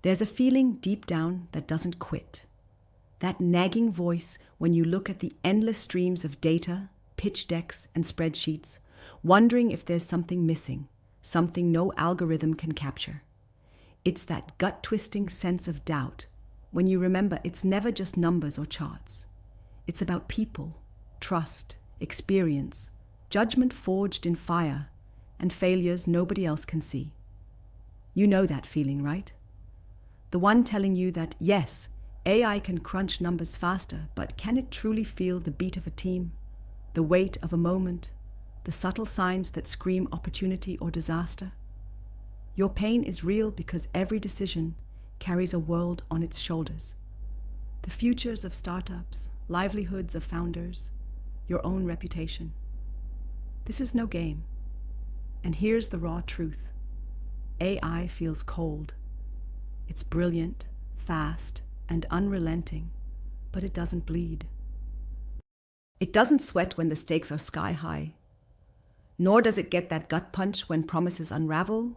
There's a feeling deep down that doesn't quit. That nagging voice when you look at the endless streams of data, pitch decks, and spreadsheets, wondering if there's something missing, something no algorithm can capture. It's that gut-twisting sense of doubt when you remember it's never just numbers or charts. It's about people, trust, experience, judgment forged in fire, and failures nobody else can see. You know that feeling, right? The one telling you that, yes, AI can crunch numbers faster, but can it truly feel the beat of a team, the weight of a moment, the subtle signs that scream opportunity or disaster? Your pain is real because every decision carries a world on its shoulders. The futures of startups, livelihoods of founders, your own reputation. This is no game. And here's the raw truth. AI feels cold. It's brilliant, fast, and unrelenting, but it doesn't bleed. It doesn't sweat when the stakes are sky high, nor does it get that gut punch when promises unravel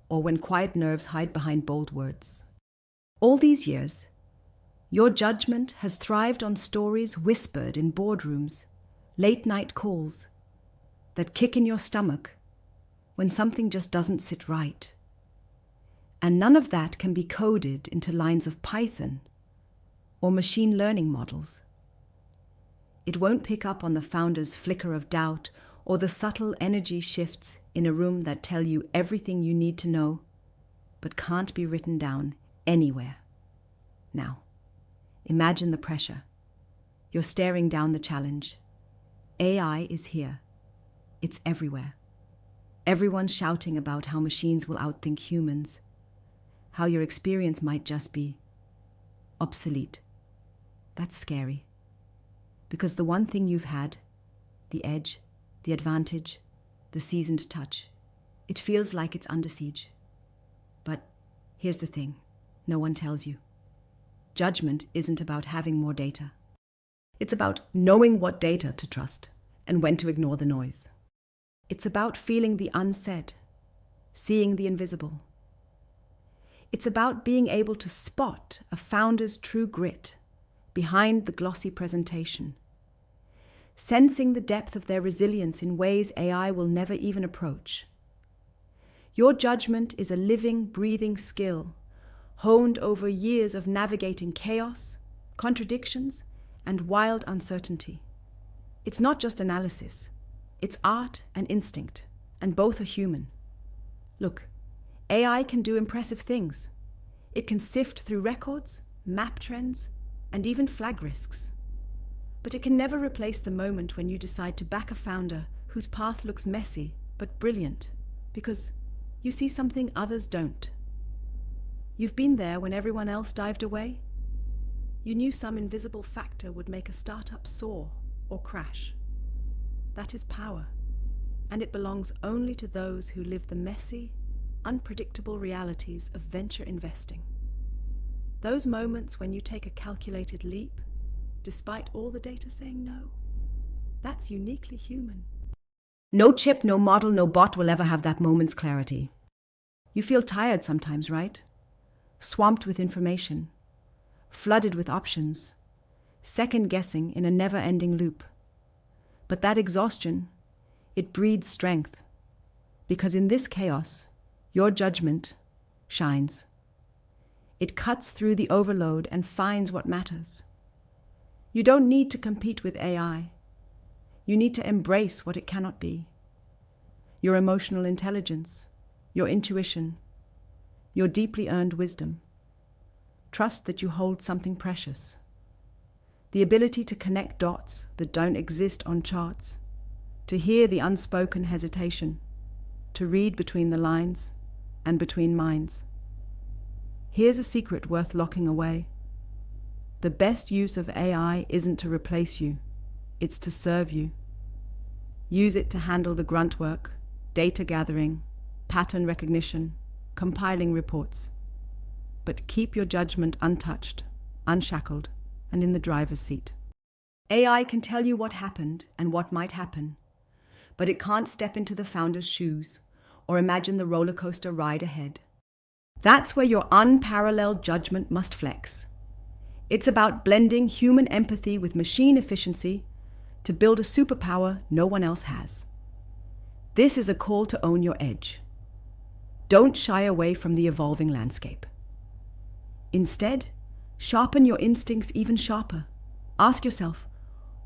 or when quiet nerves hide behind bold words. All these years, your judgment has thrived on stories whispered in boardrooms, late-night calls that kick in your stomach when something just doesn't sit right. And none of that can be coded into lines of Python or machine learning models. It won't pick up on the founder's flicker of doubt or the subtle energy shifts in a room that tell you everything you need to know, but can't be written down anywhere. Now, imagine the pressure. You're staring down the challenge. AI is here. It's everywhere. Everyone's shouting about how machines will outthink humans, how your experience might just be obsolete. That's scary. Because the one thing you've had, the edge, the advantage, the seasoned touch, it feels like it's under siege. But here's the thing, no one tells you. Judgment isn't about having more data. It's about knowing what data to trust and when to ignore the noise. It's about feeling the unsaid, seeing the invisible. It's about being able to spot a founder's true grit behind the glossy presentation, sensing the depth of their resilience in ways AI will never even approach. Your judgment is a living, breathing skill, honed over years of navigating chaos, contradictions, and wild uncertainty. It's not just analysis. It's art and instinct, and both are human. Look, AI can do impressive things. It can sift through records, map trends, and even flag risks. But it can never replace the moment when you decide to back a founder whose path looks messy but brilliant, because you see something others don't. You've been there when everyone else dived away. You knew some invisible factor would make a startup soar or crash. That is power, and it belongs only to those who live the messy, unpredictable realities of venture investing. Those moments when you take a calculated leap, despite all the data saying no, that's uniquely human. No chip, no model, no bot will ever have that moment's clarity. You feel tired sometimes, right? Swamped with information, flooded with options, second-guessing in a never-ending loop. But that exhaustion, it breeds strength, because in this chaos, your judgment shines. It cuts through the overload and finds what matters. You don't need to compete with AI. You need to embrace what it cannot be. Your emotional intelligence, your intuition, your deeply earned wisdom. Trust that you hold something precious. The ability to connect dots that don't exist on charts, to hear the unspoken hesitation, to read between the lines and between minds. Here's a secret worth locking away. The best use of AI isn't to replace you, it's to serve you. Use it to handle the grunt work, data gathering, pattern recognition, compiling reports. But keep your judgment untouched, unshackled, and in the driver's seat. AI can tell you what happened and what might happen, but it can't step into the founder's shoes or imagine the roller coaster ride ahead. That's where your unparalleled judgment must flex. It's about blending human empathy with machine efficiency to build a superpower no one else has. This is a call to own your edge. Don't shy away from the evolving landscape. Instead, sharpen your instincts even sharper. Ask yourself,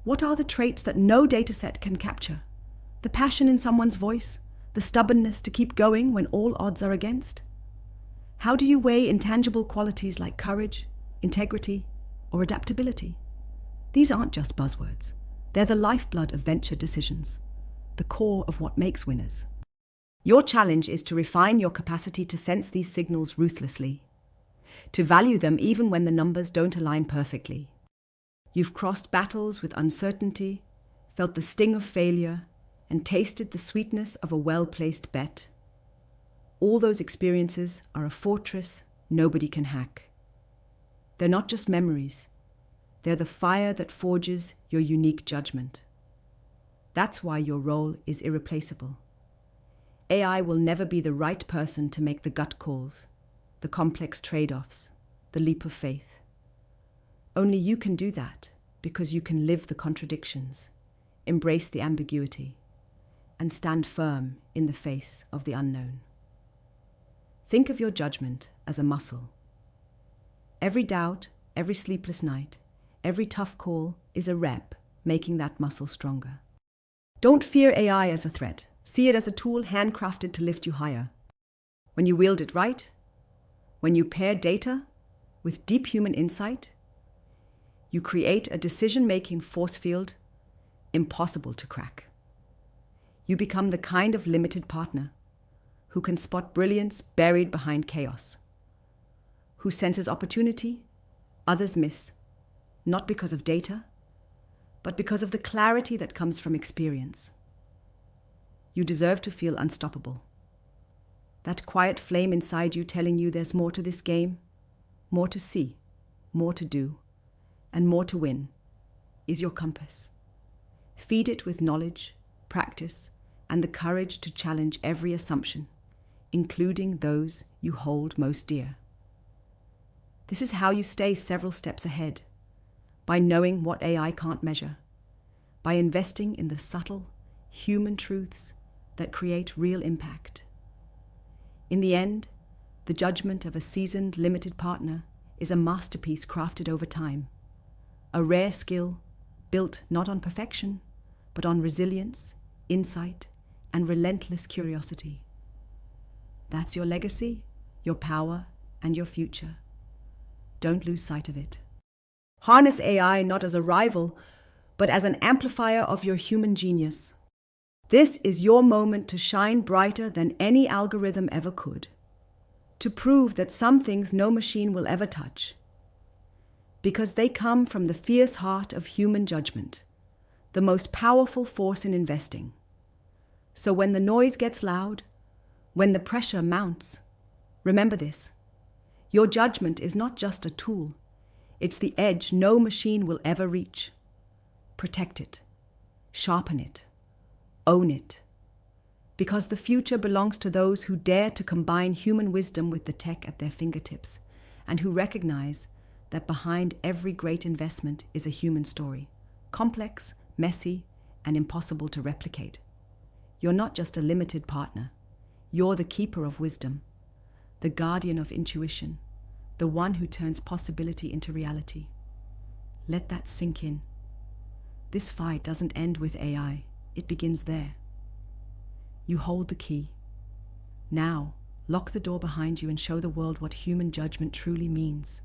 what are the traits that no dataset can capture? The passion in someone's voice, the stubbornness to keep going when all odds are against? How do you weigh intangible qualities like courage, integrity, or adaptability? These aren't just buzzwords. They're the lifeblood of venture decisions, the core of what makes winners. Your challenge is to refine your capacity to sense these signals ruthlessly, to value them even when the numbers don't align perfectly. You've crossed battles with uncertainty, felt the sting of failure, and tasted the sweetness of a well-placed bet. All those experiences are a fortress nobody can hack. They're not just memories. They're the fire that forges your unique judgment. That's why your role is irreplaceable. AI will never be the right person to make the gut calls, the complex trade-offs, the leap of faith. Only you can do that because you can live the contradictions, embrace the ambiguity, and stand firm in the face of the unknown. Think of your judgment as a muscle. Every doubt, every sleepless night, every tough call is a rep making that muscle stronger. Don't fear AI as a threat. See it as a tool handcrafted to lift you higher. When you wield it right, when you pair data with deep human insight, you create a decision-making force field impossible to crack. You become the kind of limited partner who can spot brilliance buried behind chaos, who senses opportunity others miss, not because of data, but because of the clarity that comes from experience. You deserve to feel unstoppable. That quiet flame inside you telling you there's more to this game, more to see, more to do, and more to win, is your compass. Feed it with knowledge, practice, and the courage to challenge every assumption, including those you hold most dear. This is how you stay several steps ahead, by knowing what AI can't measure, by investing in the subtle, human truths that create real impact. In the end, the judgment of a seasoned, limited partner is a masterpiece crafted over time, a rare skill built not on perfection, but on resilience, insight, and relentless curiosity. That's your legacy, your power, and your future. Don't lose sight of it. Harness AI not as a rival, but as an amplifier of your human genius. This is your moment to shine brighter than any algorithm ever could, to prove that some things no machine will ever touch, because they come from the fierce heart of human judgment, the most powerful force in investing. So when the noise gets loud, when the pressure mounts, remember this: your judgment is not just a tool, it's the edge no machine will ever reach. Protect it, sharpen it, own it, because the future belongs to those who dare to combine human wisdom with the tech at their fingertips, and who recognize that behind every great investment is a human story, complex, messy, and impossible to replicate. You're not just a limited partner. You're the keeper of wisdom, the guardian of intuition, the one who turns possibility into reality. Let that sink in. This fight doesn't end with AI. It begins there. You hold the key. Now, lock the door behind you and show the world what human judgment truly means.